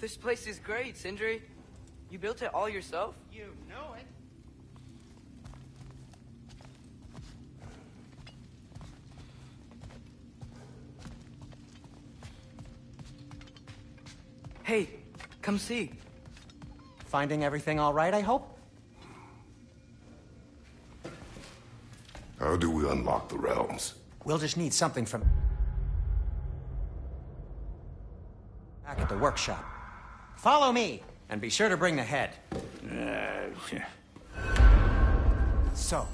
This place is great, Sindri. You built it all yourself? You know it. Hey, come see. Finding everything all right, I hope? How do we unlock the realms? We'll just need something from... back at the workshop. Follow me, and be sure to bring the head. So,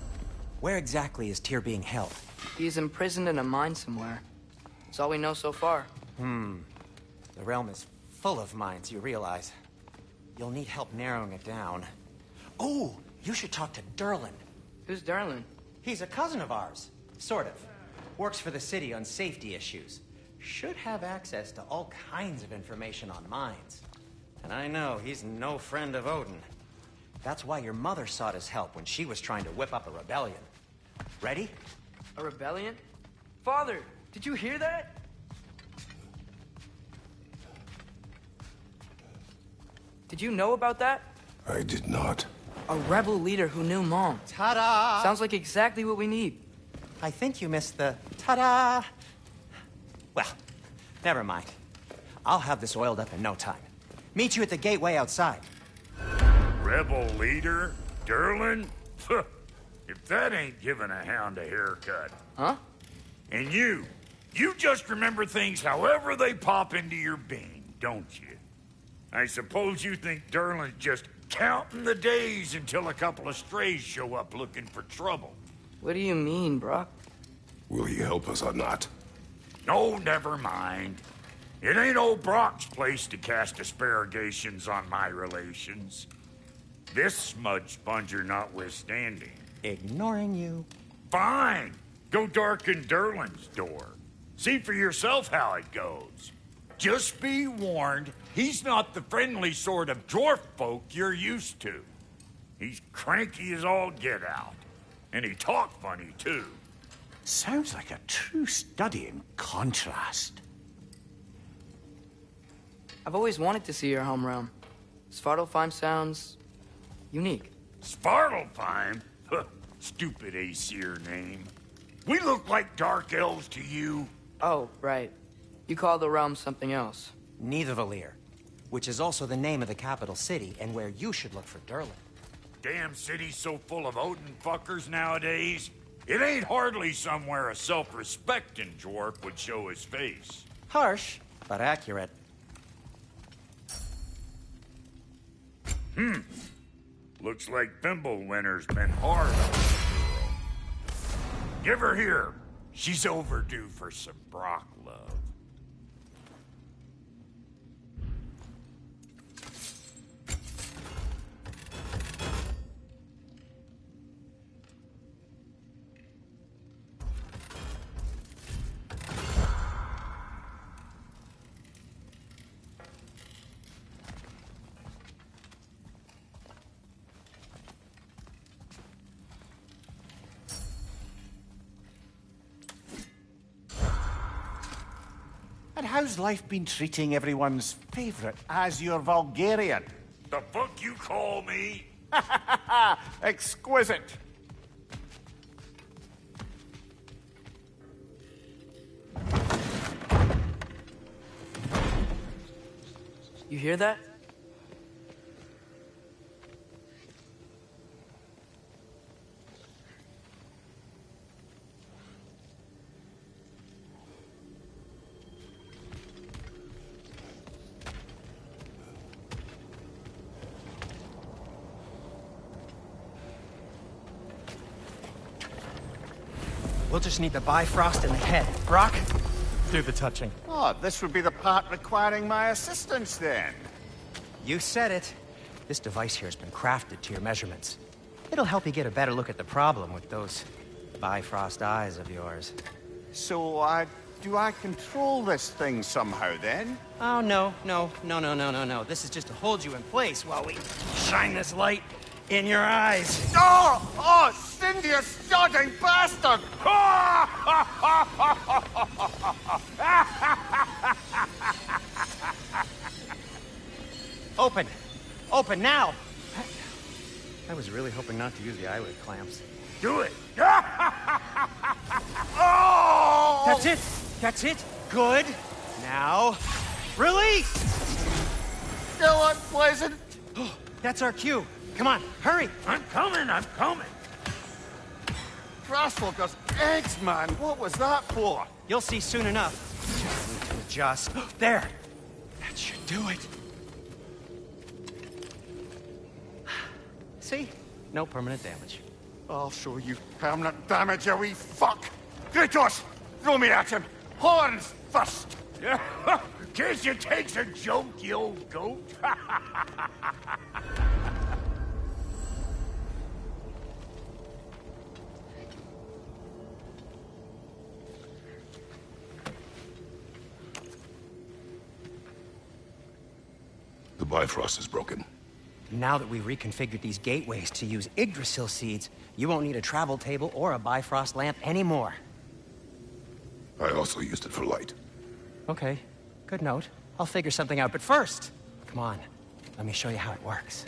where exactly is Tyr being held? He's imprisoned in a mine somewhere. That's all we know so far. The realm is full of mines, you realize. You'll need help narrowing it down. Oh, you should talk to Durlin. Who's Darlin? He's a cousin of ours. Sort of. Works for the city on safety issues. Should have access to all kinds of information on mines. And I know he's no friend of Odin. That's why your mother sought his help when she was trying to whip up a rebellion. Ready? A rebellion? Father, did you hear that? Did you know about that? I did not. A rebel leader who knew Mom. Ta-da! Sounds like exactly what we need. I think you missed the ta-da. Well, never mind. I'll have this oiled up in no time. Meet you at the gateway outside. Rebel leader? Durlin? If that ain't giving a hound a haircut. Huh? And you just remember things however they pop into your being, don't you? I suppose you think Durlin's just counting the days until a couple of strays show up looking for trouble. What do you mean, Brock? Will he help us or not? No, never mind. It ain't old Brock's place to cast asparagations on my relations. This smudge sponger notwithstanding. Ignoring you. Fine. Go darken Durlin's door. See for yourself how it goes. Just be warned, he's not the friendly sort of dwarf folk you're used to. He's cranky as all get out. And he talk funny, too. Sounds like a true study in contrast. I've always wanted to see your home realm. Svartalfheim sounds... unique. Svartalfheim? Huh, stupid Aesir name. We look like dark elves to you. Oh, right. You call the realm something else. Nidavellir, which is also the name of the capital city and where you should look for Durlin. Damn city's so full of Odin fuckers nowadays. It ain't hardly somewhere a self-respecting dwarf would show his face. Harsh, but accurate. Looks like Fimbulwinter's been hard on the girl. Give her here. She's overdue for some Brock love. And how's life been treating everyone's favorite Azure Vulgarian? The fuck you call me? Exquisite. You hear that? We'll just need the Bifrost in the head. Brock, do the touching. Oh, this would be the part requiring my assistance then. You said it. This device here has been crafted to your measurements. It'll help you get a better look at the problem with those Bifrost eyes of yours. So, do I control this thing somehow then? Oh, no. This is just to hold you in place while we shine this light in your eyes. Oh, Cindy, you sodding bastard! Open! Open now! I was really hoping not to use the eyelid clamps. Do it! Oh! That's it! That's it! Good! Now, release! Still unpleasant. That's our cue. Come on, hurry! I'm coming, I'm coming. Grassfuckers, eggs, man. What was that for? You'll see soon enough. Just need to adjust. There! That should do it. See? No permanent damage. I'll show you permanent damage, you wee fuck. Kratos, throw me at him. Horns first. Guess you takes a joke, you old goat. The Bifrost is broken. Now that we've reconfigured these gateways to use Yggdrasil seeds, you won't need a travel table or a Bifrost lamp anymore. I also used it for light. Okay, good note. I'll figure something out, but first, come on, let me show you how it works.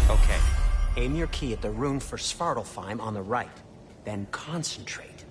Okay, aim your key at the rune for Svartalfheim on the right, then concentrate.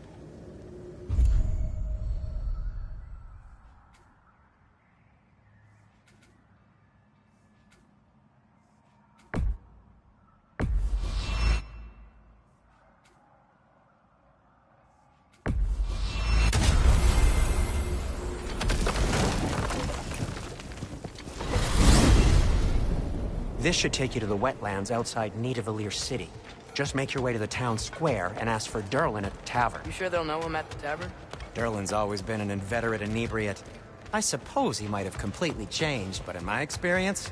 This should take you to the wetlands outside Nidavellir City. Just make your way to the town square and ask for Derlin at the tavern. You sure they'll know him at the tavern? Derlin's always been an inveterate inebriate. I suppose he might have completely changed, but in my experience,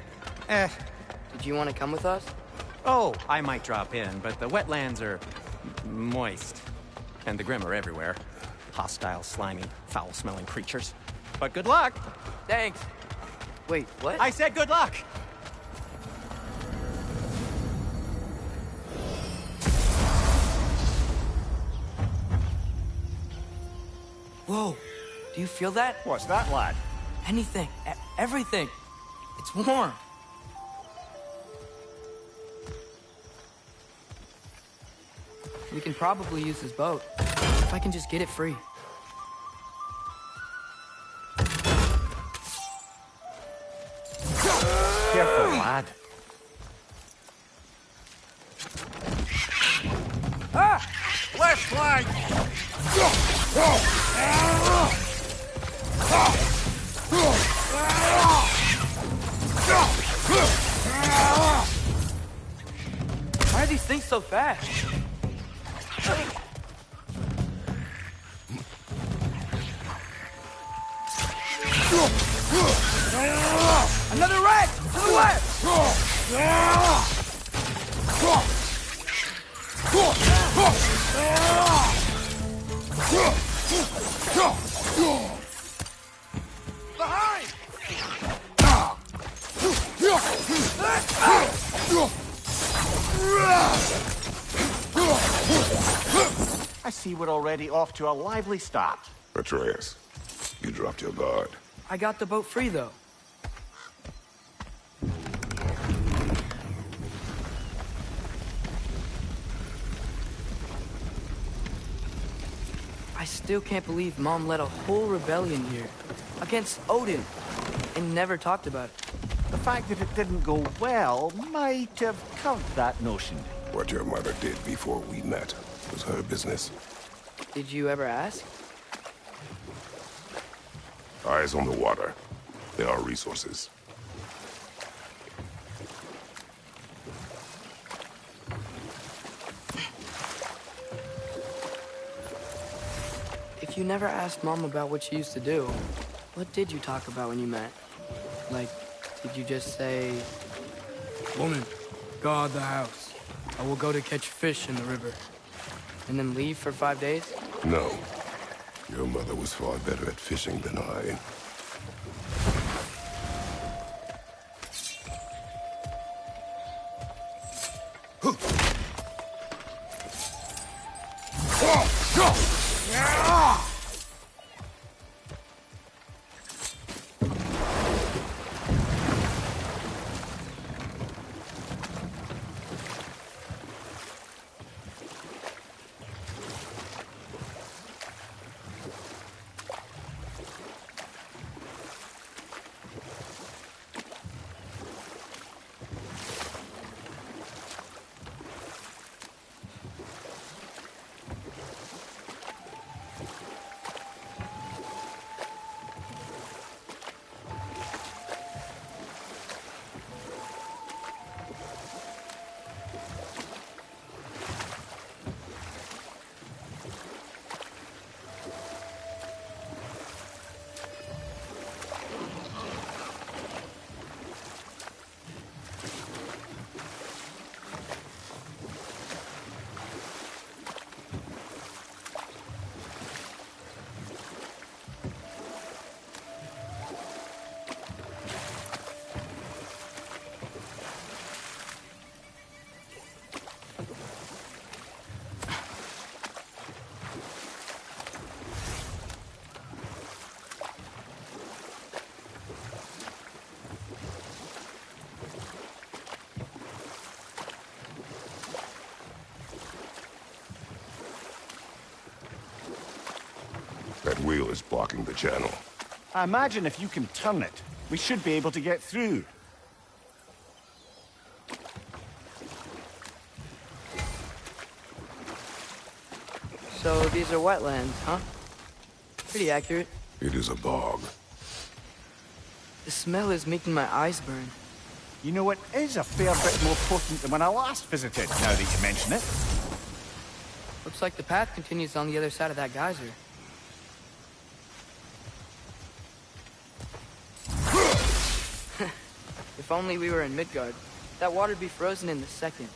Did you want to come with us? Oh, I might drop in, but the wetlands are moist. And the Grim are everywhere. Hostile, slimy, foul-smelling creatures. But good luck! Thanks. Wait, what? I said good luck! Whoa, do you feel that? What's that, lad? Anything, everything. It's warm. We can probably use this boat, if I can just get it free. Careful, lad. Ah! Flashlight! Why are these things so fast? Another rat! To the left! Behind! I see we're already off to a lively start. Atreus, you dropped your guard. I got the boat free, though. I still can't believe Mom led a whole rebellion here against Odin and never talked about it. The fact that it didn't go well might have covered that notion. What your mother did before we met was her business. Did you ever ask? Eyes on the water. There are resources. If you never asked Mom about what she used to do, what did you talk about when you met? Like, did you just say, "Woman, guard the house. I will go to catch fish in the river," and then leave for 5 days? No. Your mother was far better at fishing than I. That wheel is blocking the channel. I imagine if you can turn it, we should be able to get through. So these are wetlands, huh? Pretty accurate. It is a bog. The smell is making my eyes burn. You know, it is a fair bit more potent than when I last visited, now that you mention it. Looks like the path continues on the other side of that geyser. If only we were in Midgard. That water'd be frozen in a second.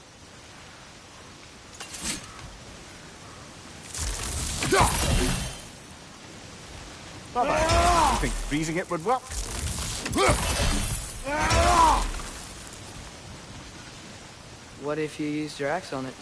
Not bad. You think freezing it would work? What if you used your axe on it?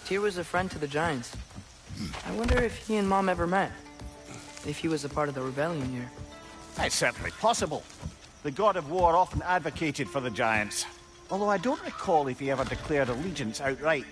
Tyr was a friend to the Giants. I wonder if he and Mom ever met. If he was a part of the rebellion here. It's certainly possible. The god of war often advocated for the Giants. Although I don't recall if he ever declared allegiance outright.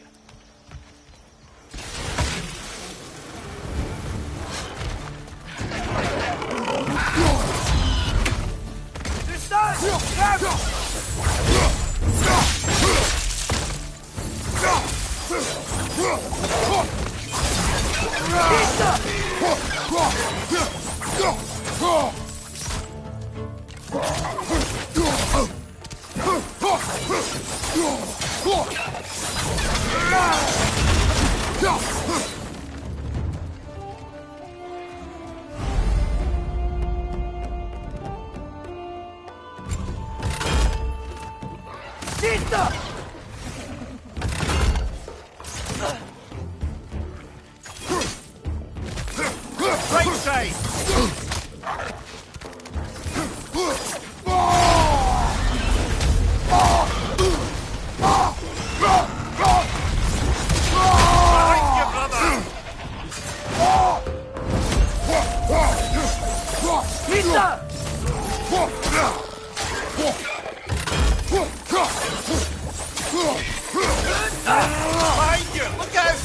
Right side! Behind you! Look out!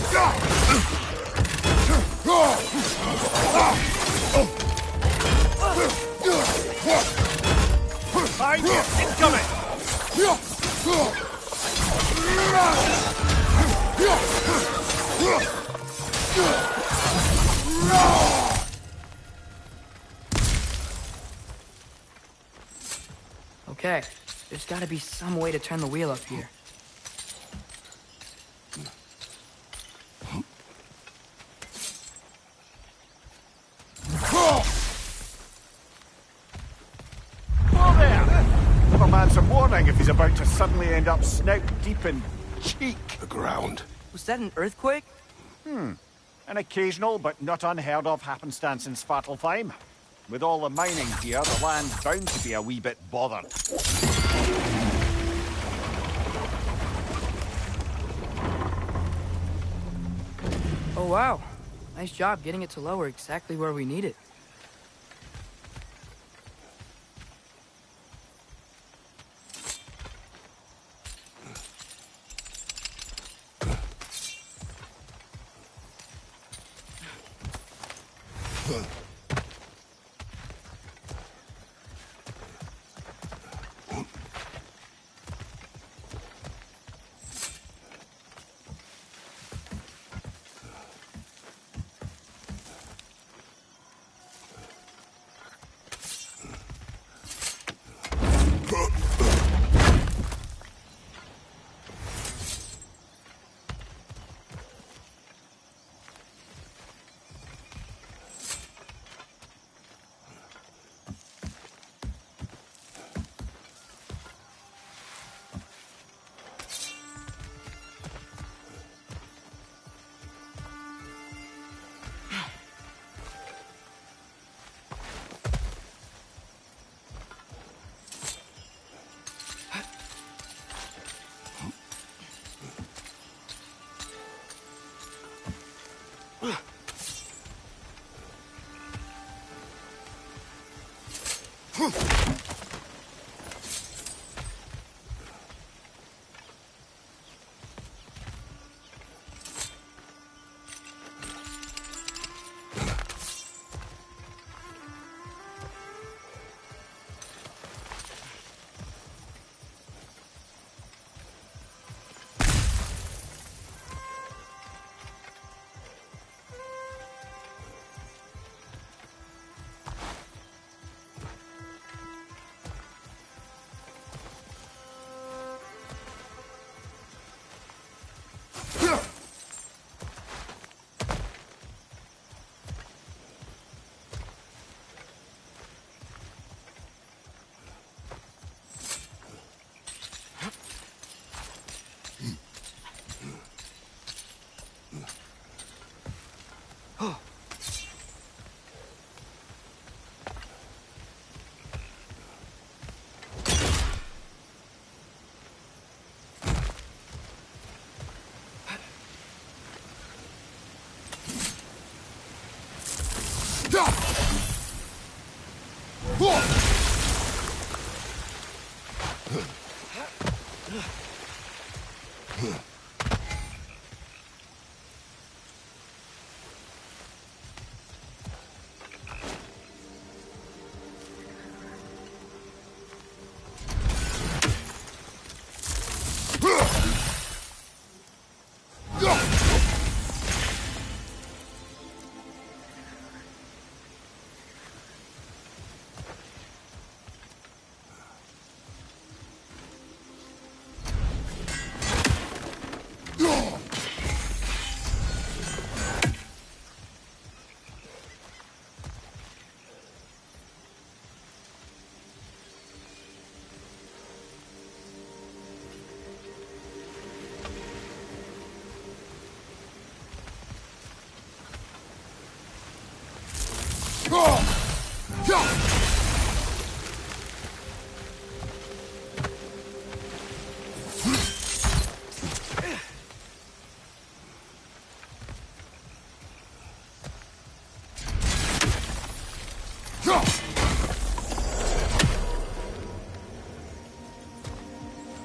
Behind you! Incoming! Okay, there's gotta be some way to turn the wheel up here. Whoa there! Give a man some warning if he's about to suddenly end up snout deep in cheek. The ground. Was that an earthquake? An occasional but not unheard of happenstance in Svartalfheim. With all the mining here, the land's bound to be a wee bit bothered. Oh wow, nice job getting it to lower exactly where we need it.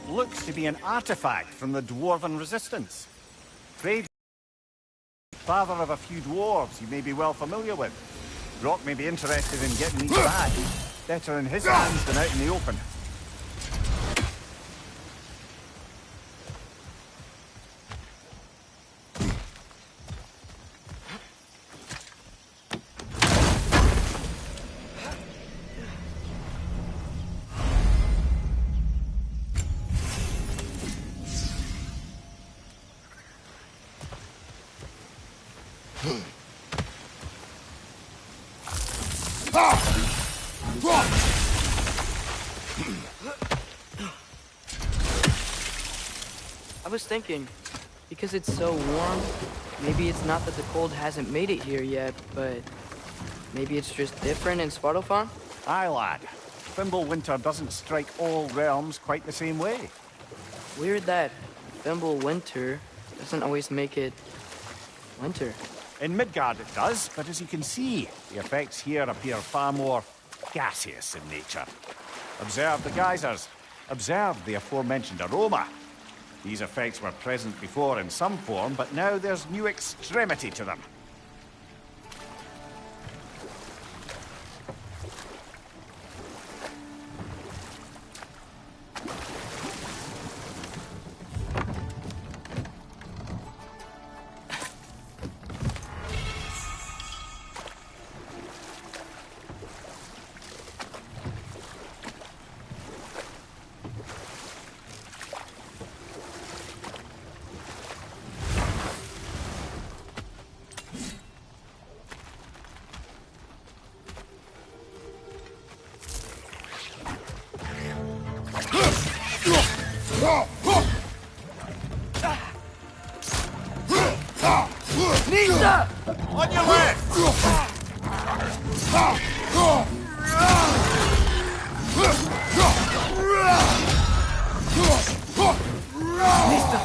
Looks to be an artifact from the Dwarven Resistance. Trade, father of a few dwarves you may be well familiar with. Brock may be interested in getting these back. Better in his hands than out in the open. I was thinking, because it's so warm, maybe it's not that the cold hasn't made it here yet, but maybe it's just different in Svartalfheim? Aye, lad. Winter doesn't strike all realms quite the same way. Weird that Winter doesn't always make it winter. In Midgard it does, but as you can see, the effects here appear far more gaseous in nature. Observe the geysers. Observe the aforementioned aroma. These effects were present before in some form, but now there's new extremity to them. Nisa! On your left! Nista!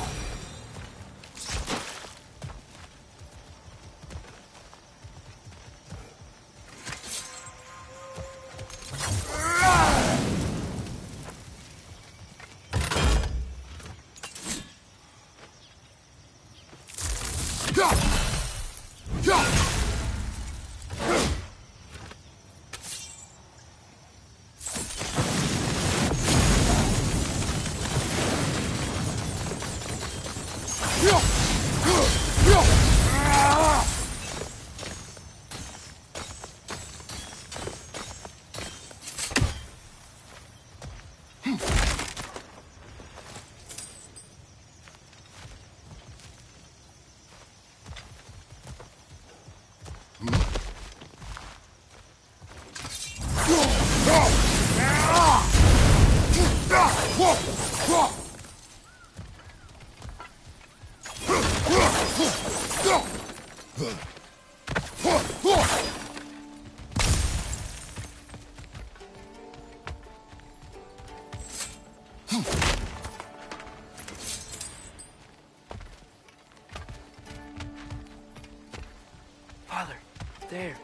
Father, there.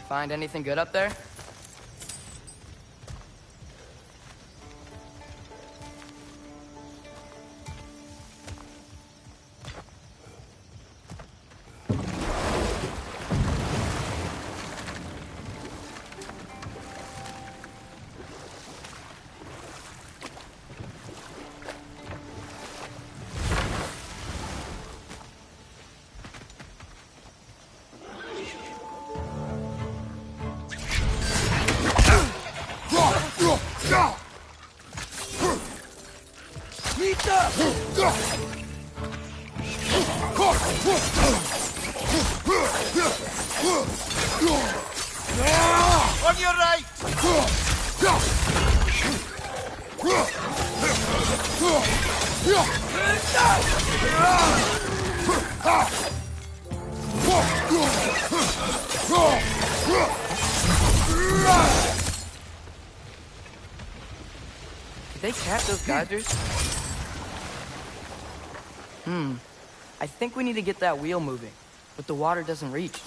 Find anything good up there? On your right! Did they cap those geysers? I think we need to get that wheel moving, but the water doesn't reach.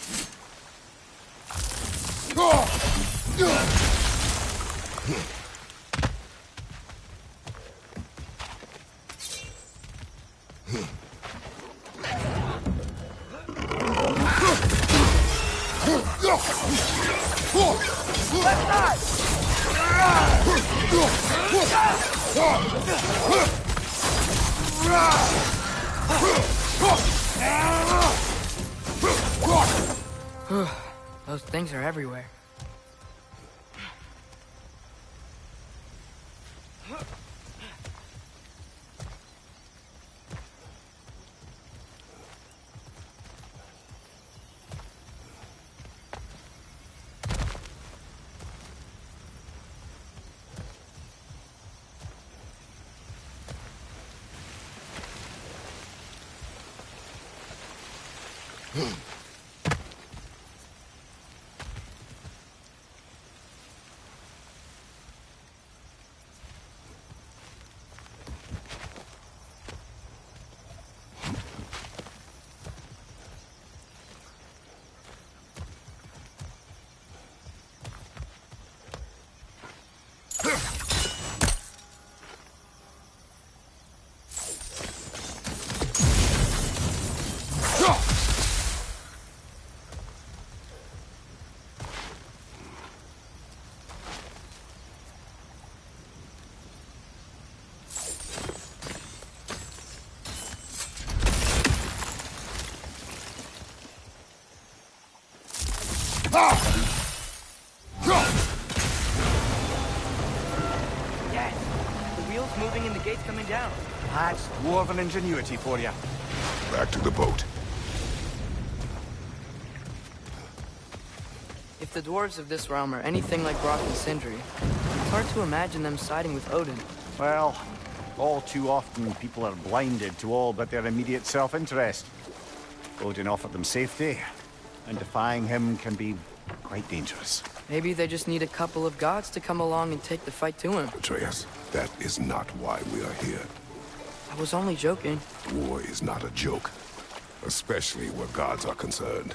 Those things are everywhere. Yes! The wheel's moving and the gate's coming down. That's dwarven ingenuity for you. Back to the boat. If the dwarves of this realm are anything like Brock and Sindri, it's hard to imagine them siding with Odin. Well, all too often people are blinded to all but their immediate self-interest. Odin offered them safety, and defying him can be quite dangerous. Maybe they just need a couple of gods to come along and take the fight to him. Atreus, that is not why we are here. I was only joking. War is not a joke, especially where gods are concerned.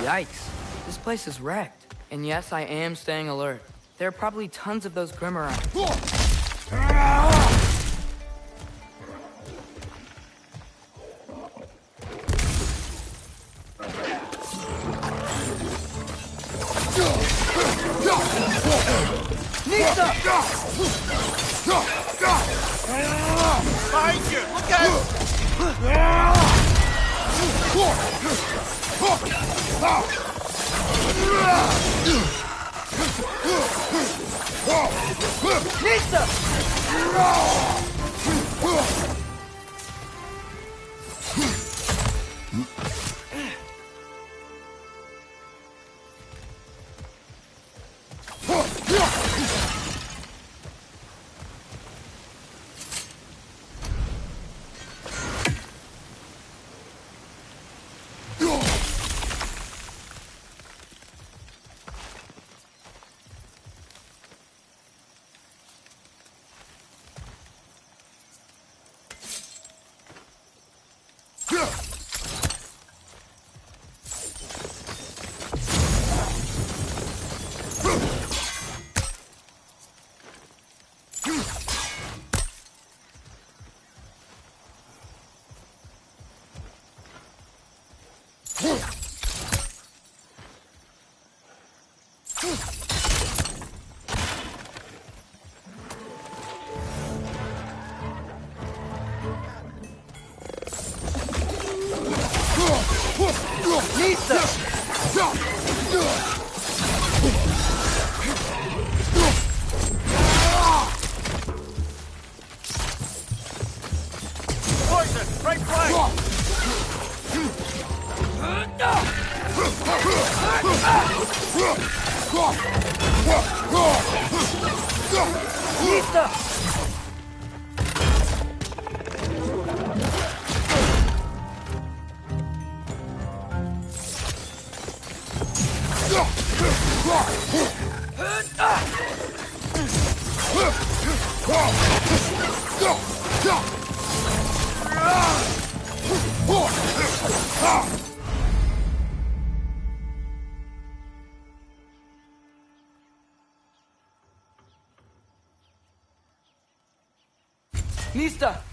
Yikes. This place is wrecked. And yes, I am staying alert. There are probably tons of those Grimm around. Behind you! Look out! right flank! Nista! Nista!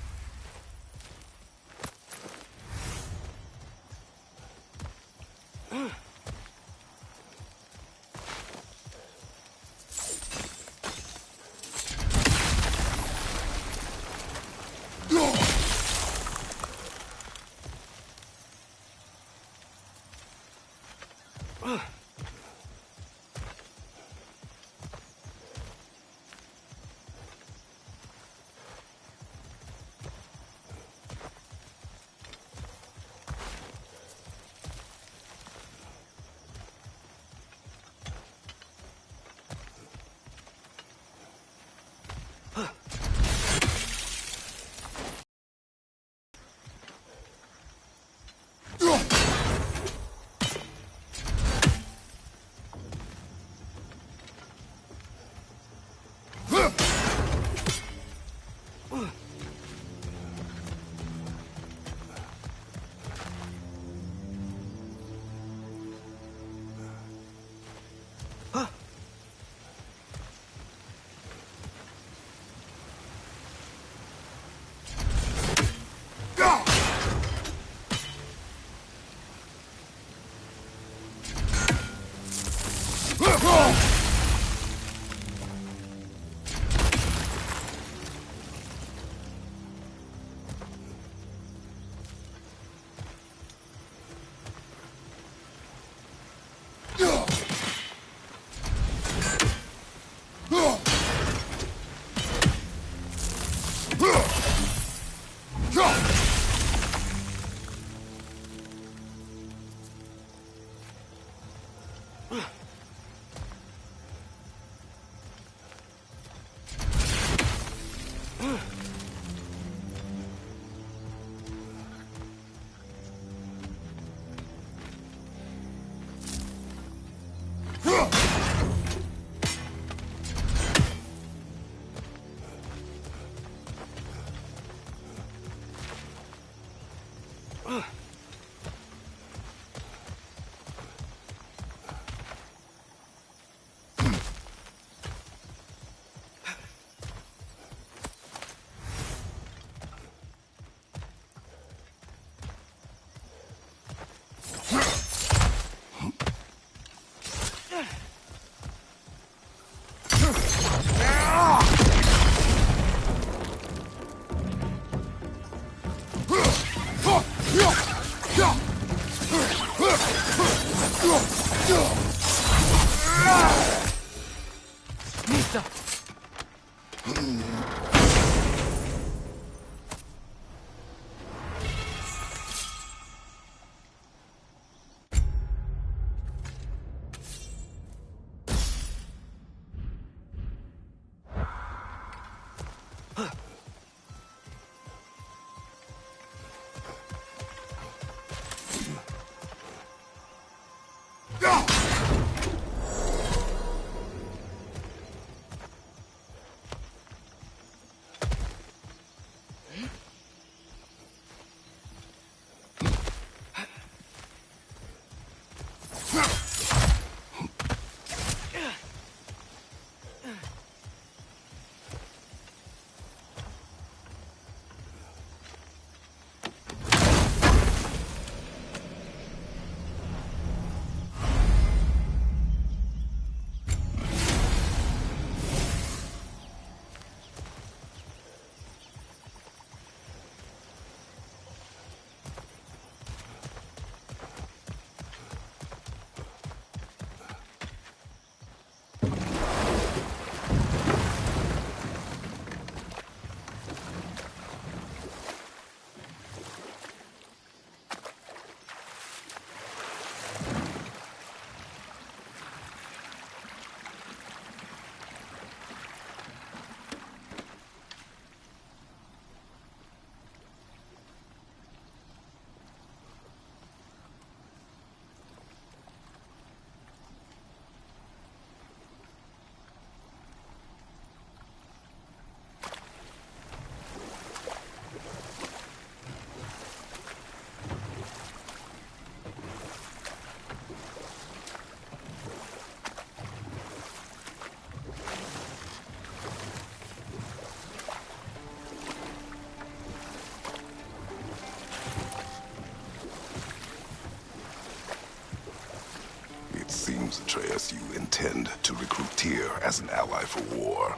seems, Atreus, you intend to recruit Tyr as an ally for war.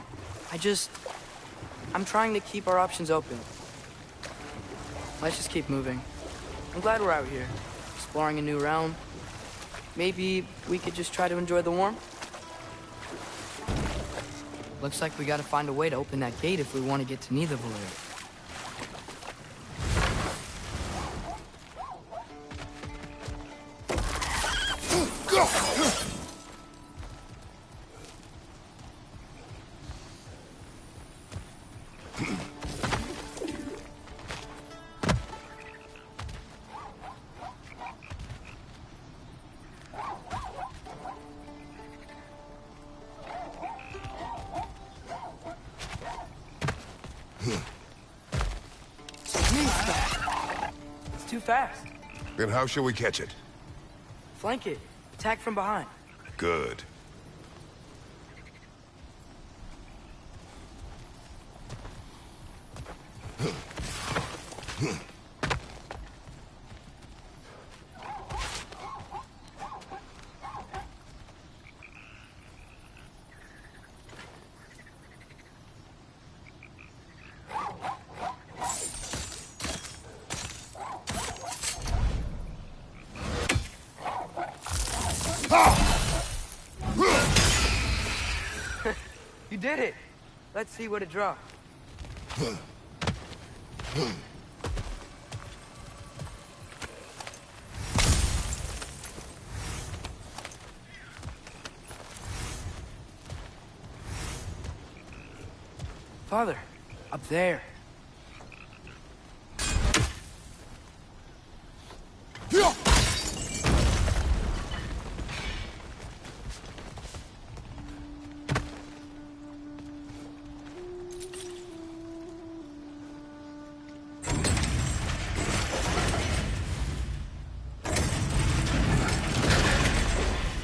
I'm trying to keep our options open. Let's just keep moving. I'm glad we're out here, exploring a new realm. Maybe we could just try to enjoy the warmth? Looks like we gotta find a way to open that gate if we want to get to Nidavellir. It's too fast. Then how shall we catch it? Flank it. Attack from behind. Good. You did it! Let's see what it dropped. Father, up there.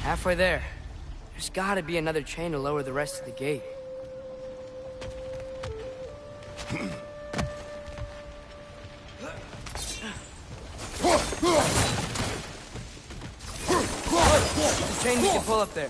Halfway there. There's gotta be another chain to lower the rest of the gate. There's a chain we can pull up there.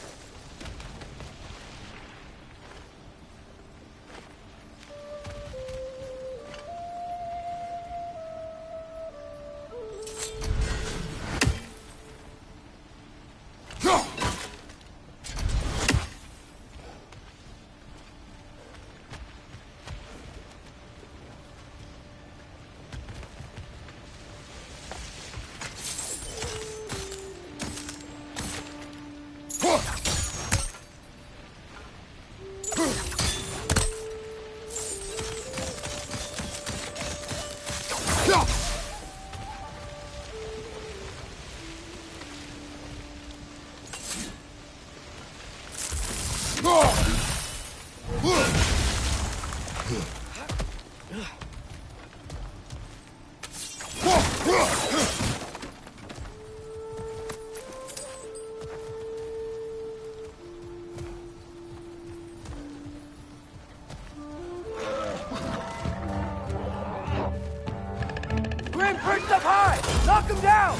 Grim perched up high! Knock him down!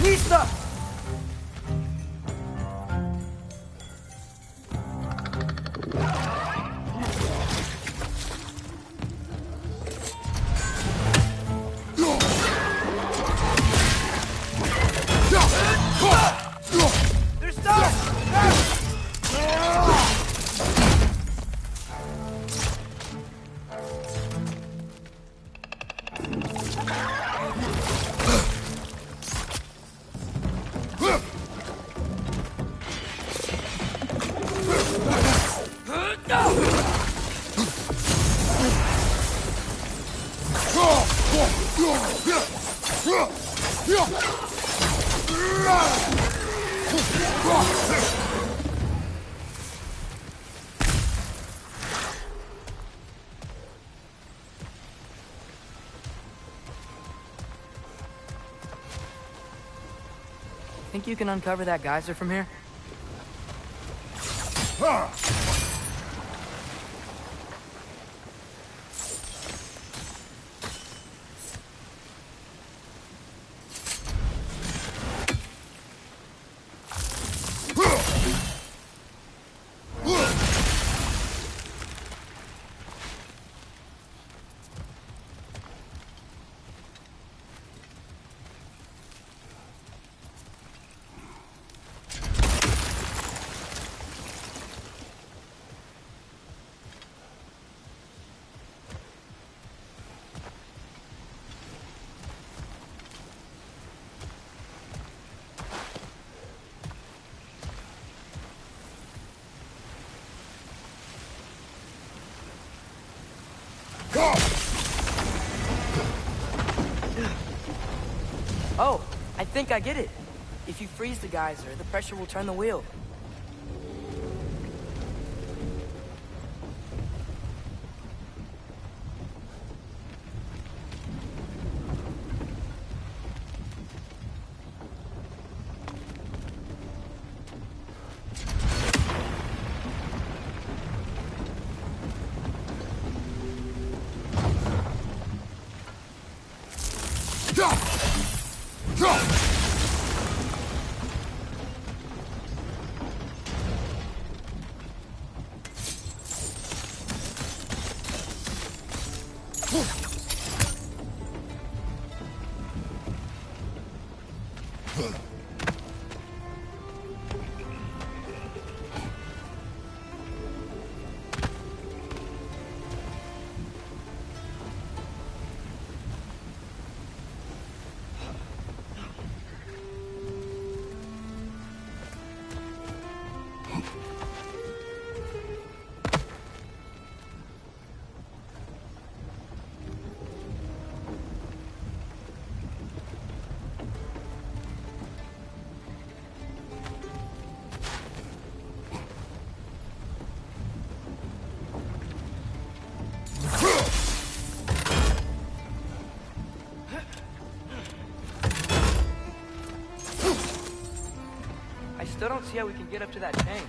Lisa! They're stuck! Think you can uncover that geyser from here? Oh, I think I get it. If you freeze the geyser, the pressure will turn the wheel. I still don't see how we can get up to that tank.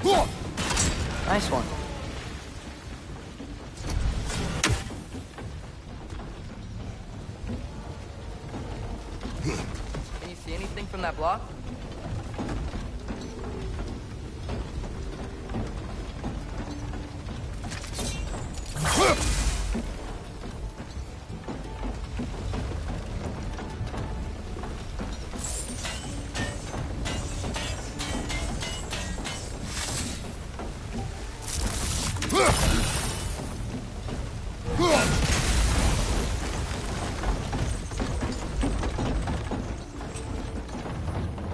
Nice one. Can you see anything from that block?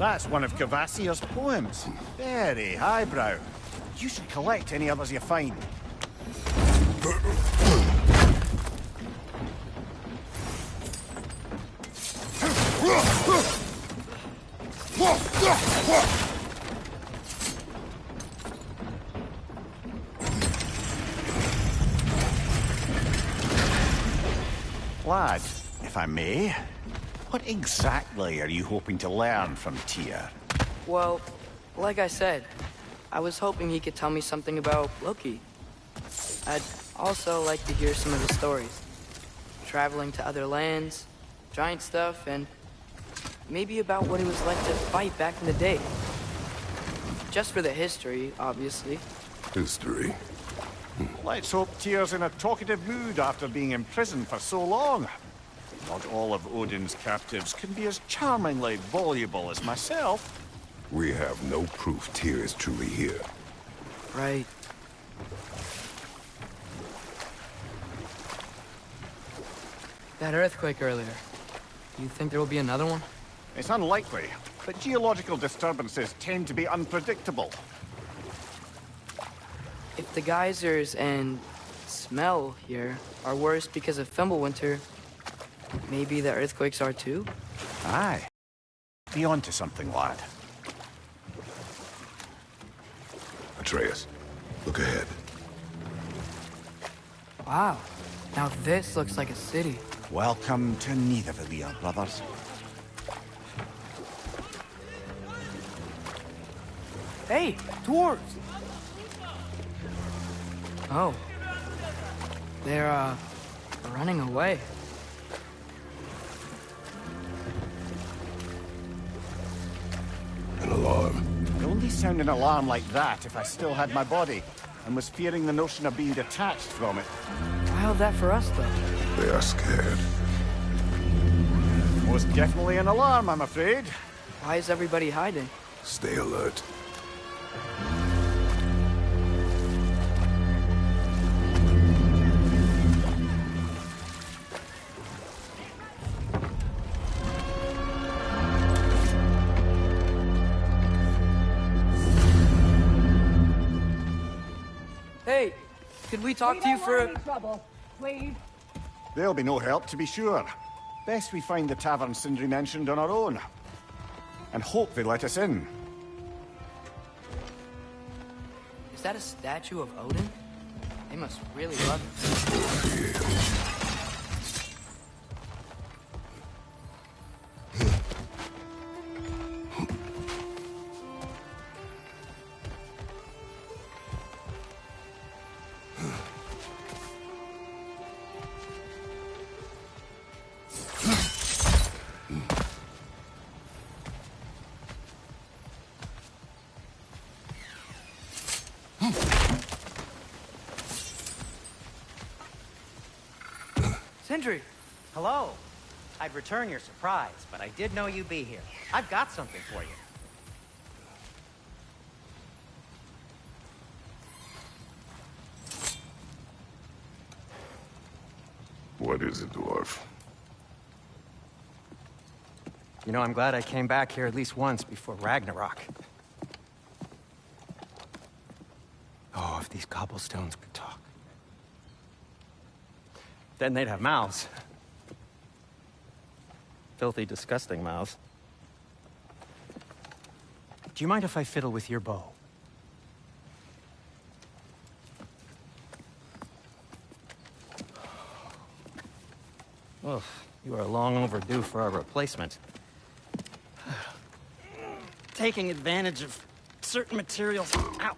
That's one of Cavassia's poems. Very highbrow. You should collect any others you find. Lad, if I may, what exactly are you hoping to learn from Tyr? Well, like I said, I was hoping he could tell me something about Loki. I'd also like to hear some of his stories. Traveling to other lands, giant stuff, and maybe about what it was like to fight back in the day. Just for the history, obviously. History. Let's hope Tyr's in a talkative mood after being in prison for so long. Not all of Odin's captives can be as charmingly voluble as myself. We have no proof Tyr is truly here. Right. That earthquake earlier. You think there will be another one? It's unlikely, but geological disturbances tend to be unpredictable. If the geysers and smell here are worse because of Fimbulwinter, maybe the earthquakes are too? Aye. Be on to something, lad. Atreus, look ahead. Wow. Now this looks like a city. Welcome to Nidavellir, brothers. Hey, dwarves! Oh. They're, running away. An alarm. I'd only sound an alarm like that if I still had my body, and was fearing the notion of being detached from it. Why held that for us, though? They are scared. Most definitely an alarm, I'm afraid. Why is everybody hiding? Stay alert. Hey, could we talk to you for any trouble, please. There'll be no help, to be sure. Best we find the tavern Sindri mentioned on our own. And hope they let us in. Is that a statue of Odin? They must really love it. Sindri! Hello. I'd return your surprise, but I did know you'd be here. I've got something for you. What is it, dwarf? You know, I'm glad I came back here at least once before Ragnarok. Oh, if these cobblestones could talk. Then they'd have mouths. Filthy, disgusting mouths. Do you mind if I fiddle with your bow? Well, you are long overdue for a replacement. Taking advantage of certain materials. Ow!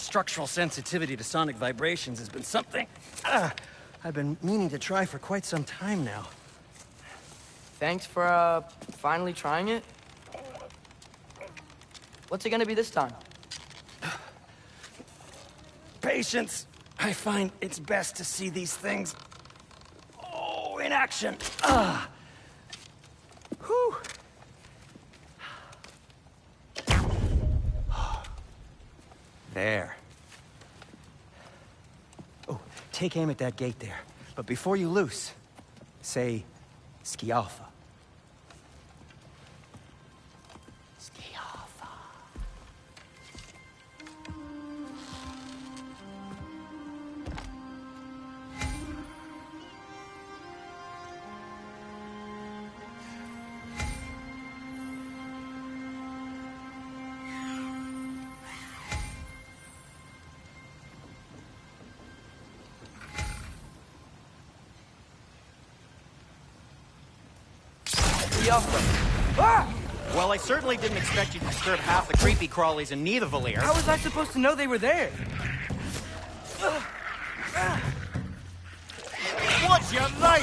Structural sensitivity to sonic vibrations has been something I've been meaning to try for quite some time now. Thanks for, finally trying it. What's it gonna be this time? Patience. I find it's best to see these things, in action. Whew. There. Oh, take aim at that gate there. But before you loose, say, Skialfa. Skialfa. Well, I certainly didn't expect you to disturb half the creepy crawlies in Nidavellir. How was I supposed to know they were there? What's your life?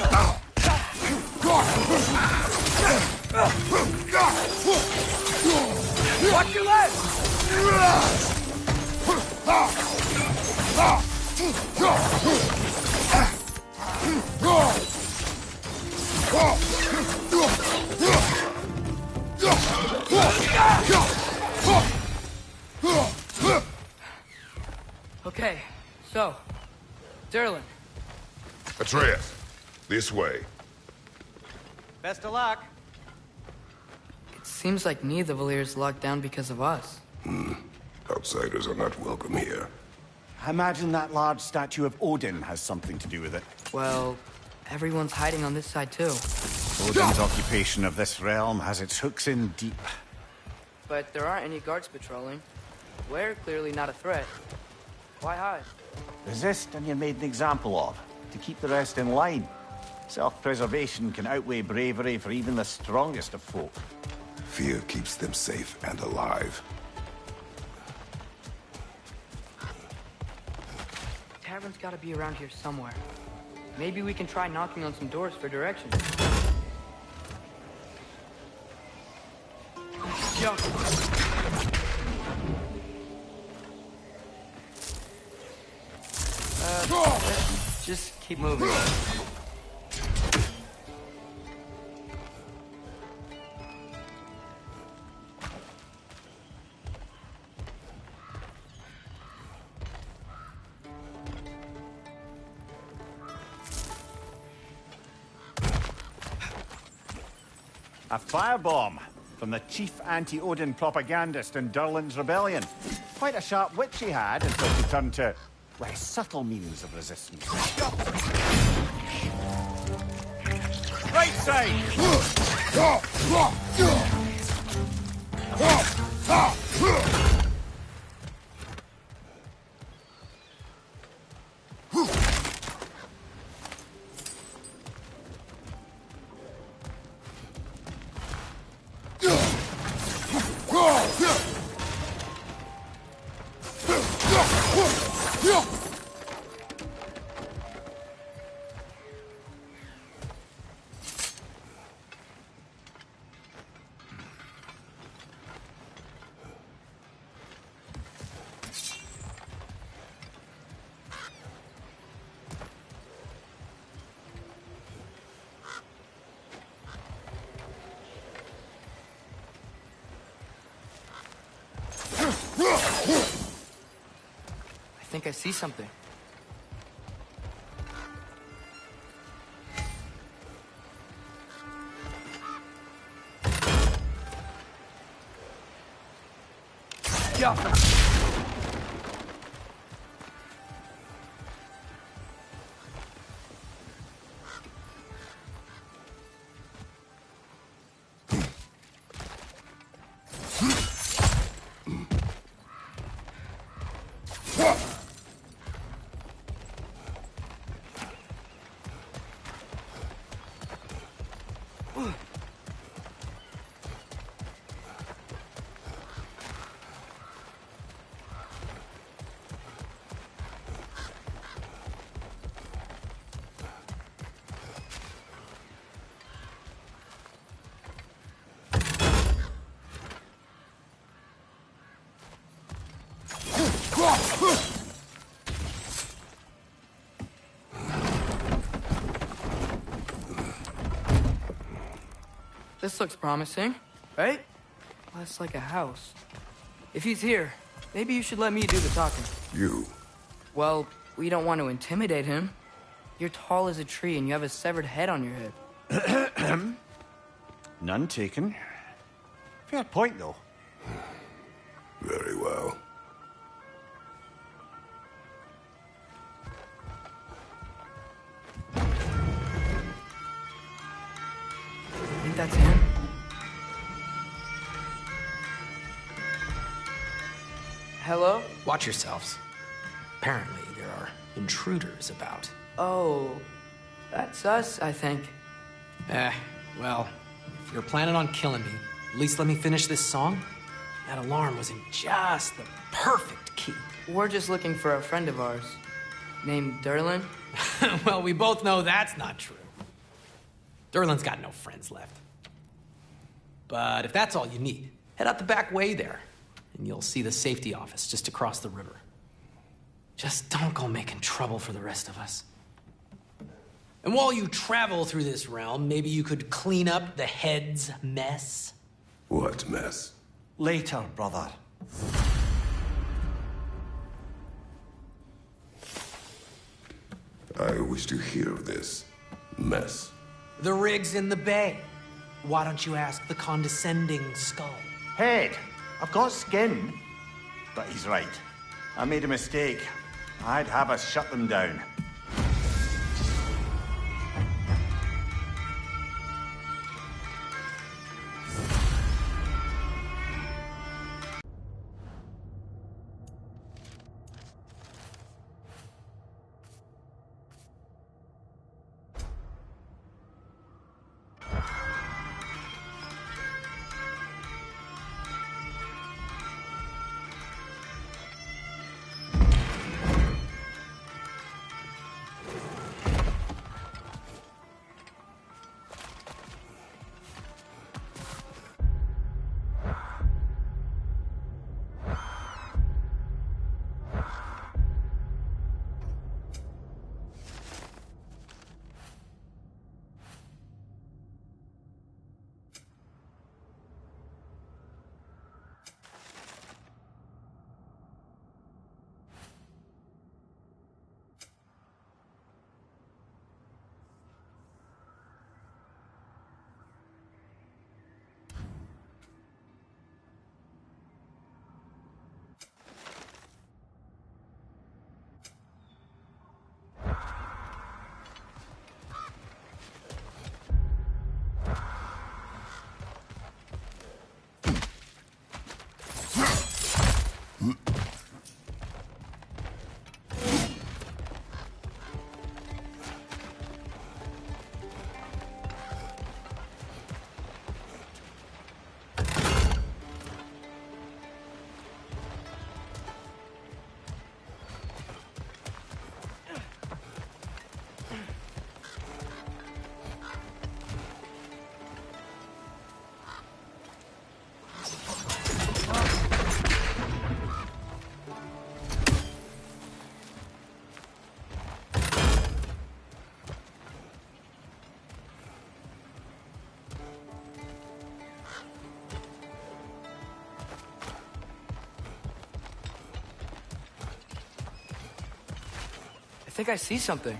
Watch your legs! Okay, so, Derlin. Atreus, this way. Best of luck. It seems like Nidavallir's locked down because of us. Outsiders are not welcome here. I imagine that large statue of Odin has something to do with it. Well, everyone's hiding on this side too. Odin's occupation of this realm has its hooks in deep. But there aren't any guards patrolling. We're clearly not a threat. Why hide? Resist and you're made an example of, to keep the rest in line. Self-preservation can outweigh bravery for even the strongest of folk. Fear keeps them safe and alive. Tavern's gotta be around here somewhere. Maybe we can try knocking on some doors for directions. Yo. Let's just keep moving. A firebomb from the chief anti-Odin propagandist in Durlin's rebellion. Quite a sharp wit she had until she turned to less subtle means of resistance. Right side! I think I see something. Yeah. This looks promising, right? Less like a house. If he's here, maybe you should let me do the talking. You. Well, we don't want to intimidate him. You're tall as a tree and you have a severed head on your head. None taken. Fair point, though. Very well. Think that's him? Hello? Watch yourselves. Apparently, there are intruders about. Oh, that's us, I think. Well, if you're planning on killing me, at least let me finish this song. That alarm was in just the perfect key. We're just looking for a friend of ours named Derlin. Well, we both know that's not true. Derlin's got no friends left. But if that's all you need, head out the back way there, and you'll see the safety office just across the river. Just don't go making trouble for the rest of us. And while you travel through this realm, maybe you could clean up the head's mess. What mess? Later, brother. I wish to hear of this mess. The rig's in the bay. Why don't you ask the condescending skull? Head, I've got skin. But he's right. I made a mistake. I'd have us shut them down. I think I see something.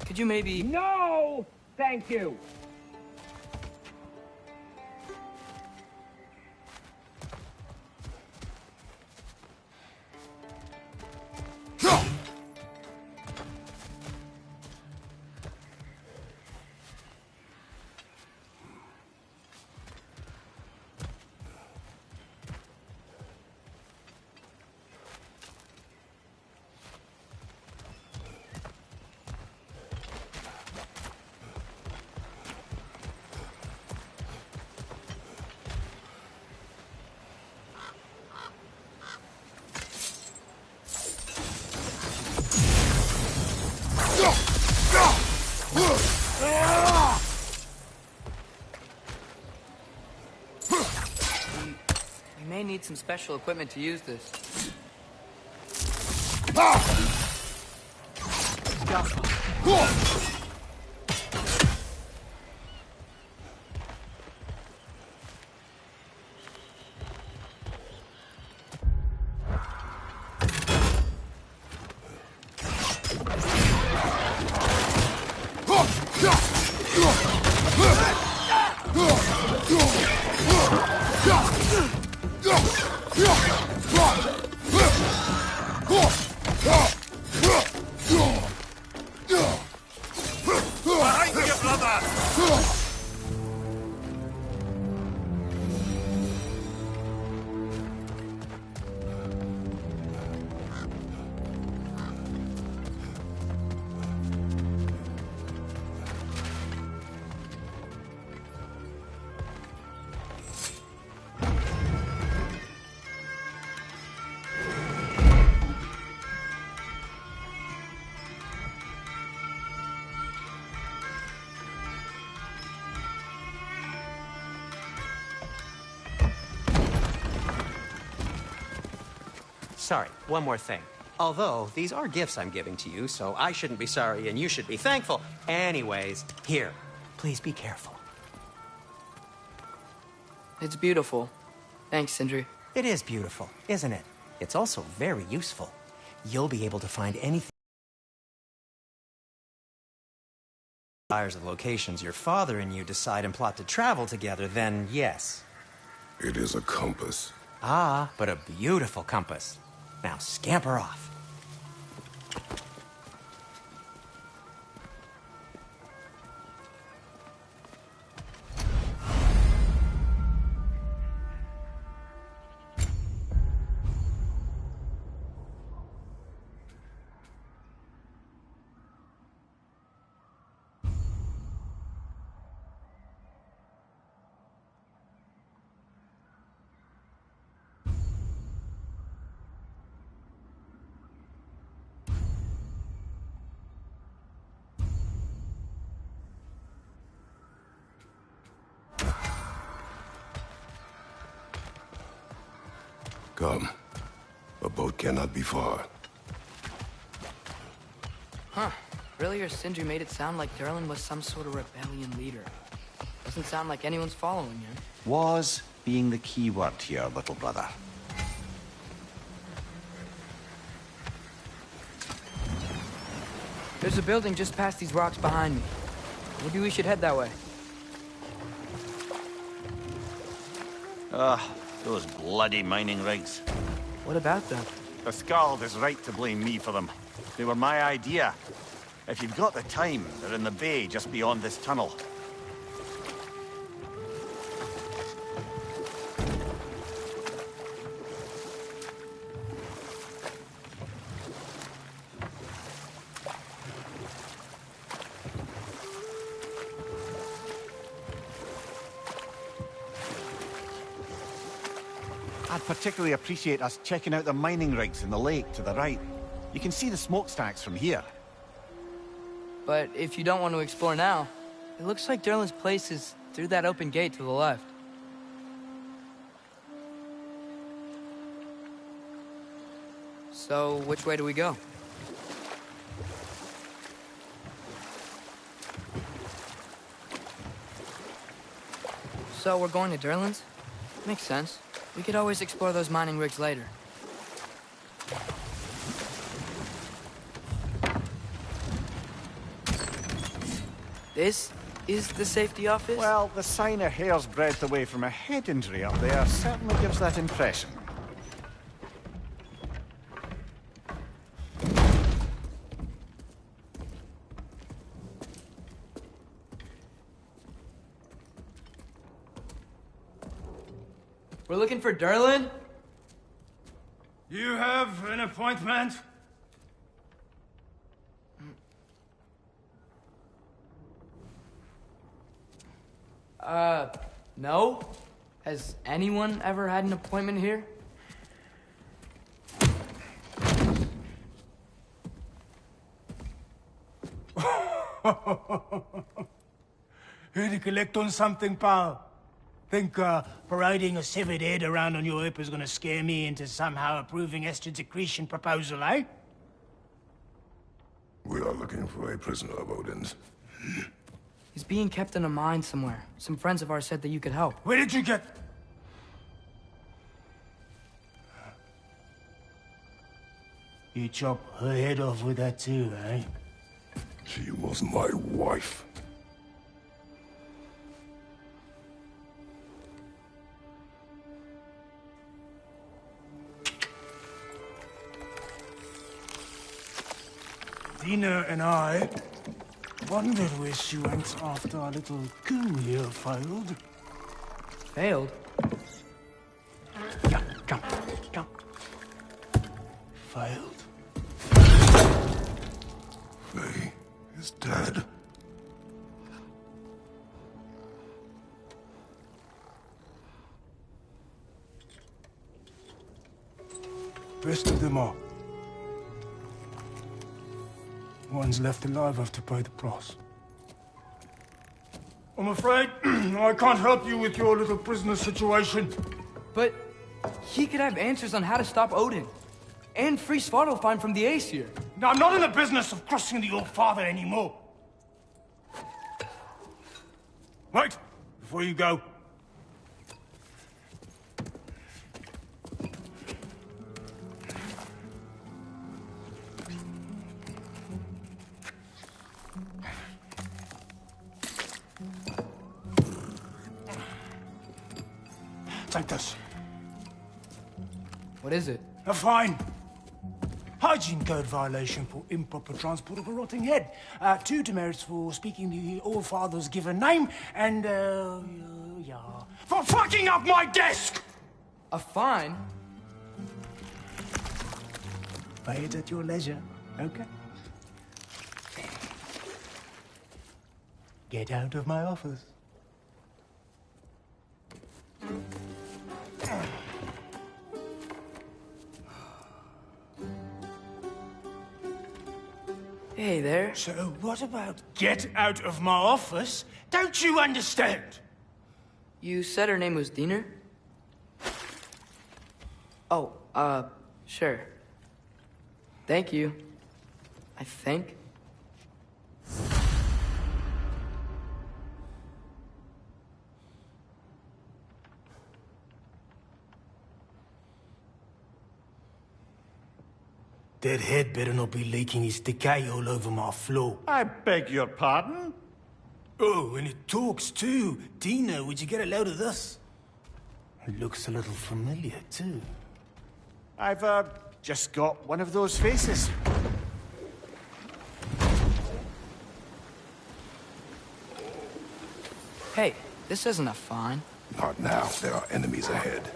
Could you maybe... No! Thank you! You may need some special equipment to use this. Behind you, brother! Sorry, one more thing. Although, these are gifts I'm giving to you, so I shouldn't be sorry and you should be thankful. Anyways, here, please be careful. It's beautiful. Thanks, Sindri. It is beautiful, isn't it? It's also very useful. You'll be able to find anything. Desires of locations your father and you decide and plot to travel together, then yes. It is a compass. Ah, but a beautiful compass. Now scamper off. Come. A boat cannot be far. Huh. Earlier, Sindri made it sound like Durlin was some sort of rebellion leader. Doesn't sound like anyone's following him. Was being the key word here, little brother. There's a building just past these rocks behind me. Maybe we should head that way. Those bloody mining rigs. What about them? The Skald is right to blame me for them. They were my idea. If you've got the time, they're in the bay just beyond this tunnel. I'd particularly appreciate us checking out the mining rigs in the lake to the right. You can see the smokestacks from here. But if you don't want to explore now, it looks like Durlin's place is through that open gate to the left. So, which way do we go? So, we're going to Durlin's? Makes sense. We could always explore those mining rigs later. This is the safety office? Well, the sign a hair's breadth away from a head injury up there certainly gives that impression. We're looking for Durlin? You have an appointment? No. Has anyone ever had an appointment here? Here to collect on something, pal. Think, parading a severed head around on your hip is gonna scare me into somehow approving Estrid's accretion proposal, eh? We are looking for a prisoner of Odin's. He's being kept in a mine somewhere. Some friends of ours said that you could help. Where did you get... You chop her head off with that too, eh? She was my wife. Dina and I wondered where she went after our little coup here failed. Failed? Jump, jump, jump. Failed. Faye is dead. Rest of them are. One's left alive have to pay the price. I'm afraid I can't help you with your little prisoner situation. But he could have answers on how to stop Odin. And free Svartalfheim from the Aesir. Now, I'm not in the business of crossing the Old Father anymore. Wait, before you go. Take this. What is it? A fine. Hygiene code violation for improper transport of a rotting head. 2 demerits for speaking the All-Father's given name, and, yeah... for fucking up my desk! A fine? Pay it at your leisure, okay? Get out of my office. Hey there. So what about get out of my office? Don't you understand? You said her name was Diener? Oh, sure. Thank you. I think. That head better not be leaking his decay all over my floor. I beg your pardon? Oh, and it talks too. Dina, would you get a load of this? It looks a little familiar too. I've, just got one of those faces. Hey, this isn't a fine. Not now. There are enemies ahead.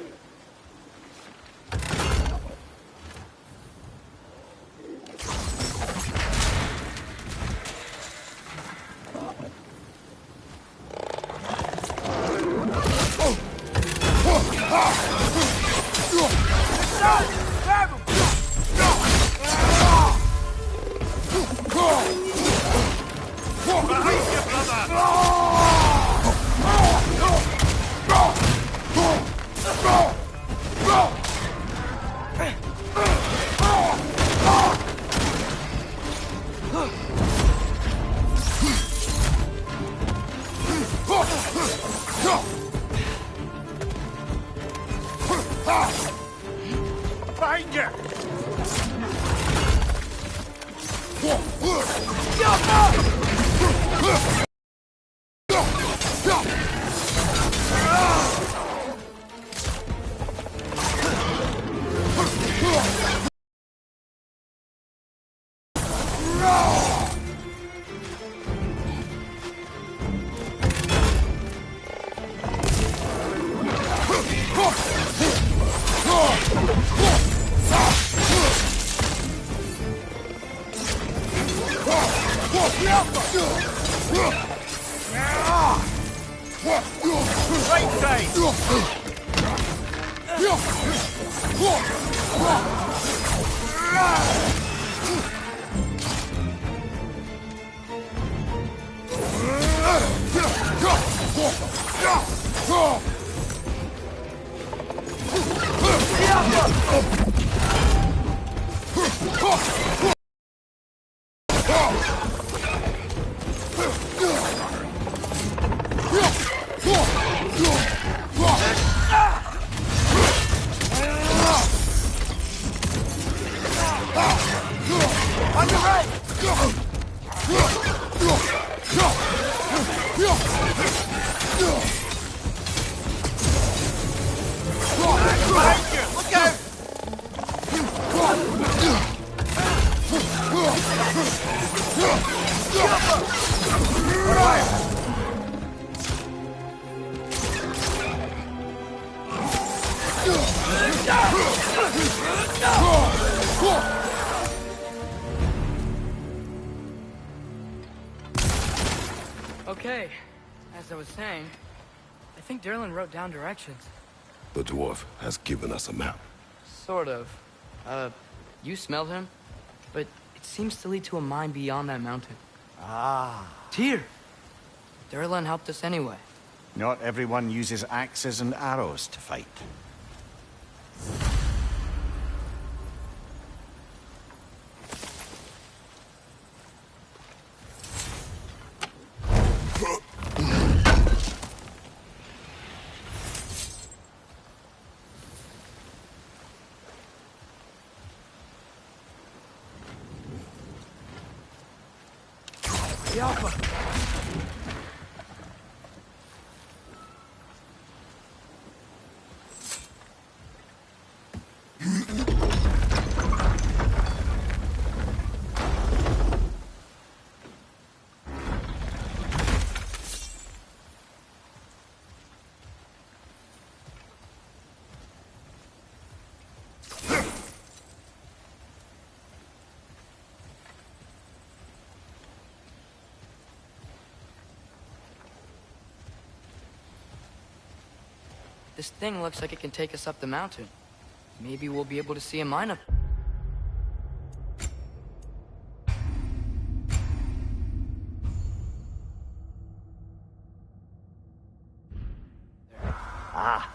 Behind you! Right side! On your right! Look out! Okay, as I was saying, I think Derlin wrote down directions. The dwarf has given us a map. Sort of. You smelled him? But it seems to lead to a mine beyond that mountain. Ah. Tyr! Derlin helped us anyway. Not everyone uses axes and arrows to fight. The Alpha! This thing looks like it can take us up the mountain. Maybe we'll be able to see a mine up. Ah,